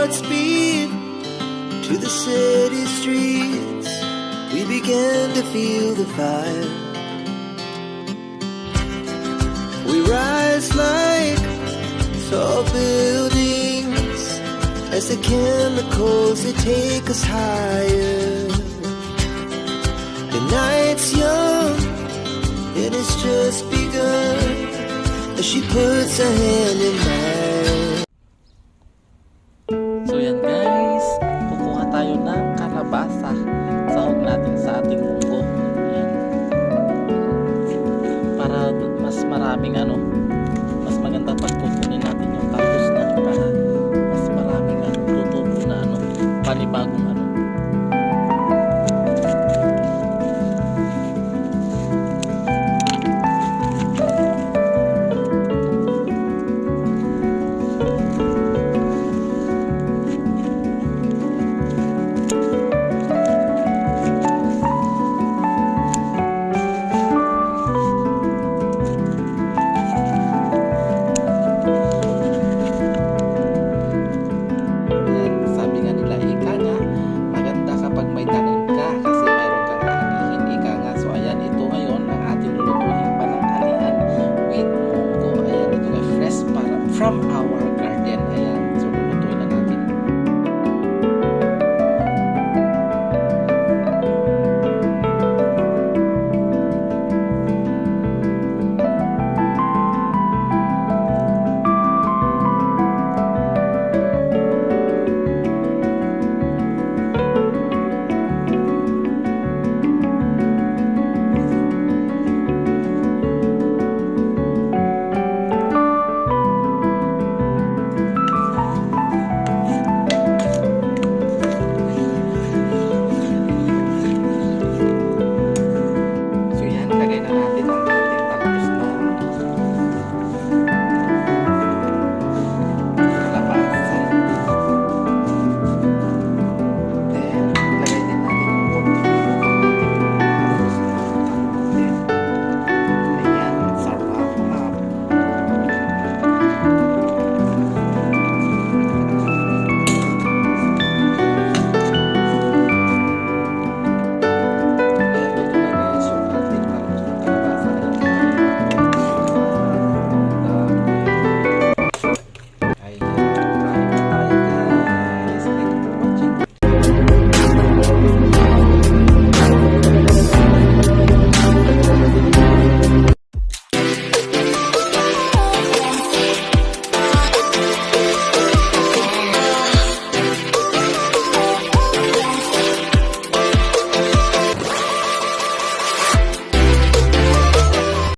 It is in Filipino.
hearts beat to the city streets. We began to feel the fire. We rise like tall buildings as the chemicals, they take us higher. The night's young and it's just begun as she puts her hand in mine. So yan guys, kukuha tayo ng kalabasa. Sahog natin sa ating munggo. Yan. Para mas maraming mas maganda pag kukunin natin yung tapos na para mas maraming tutubo na panibagong from our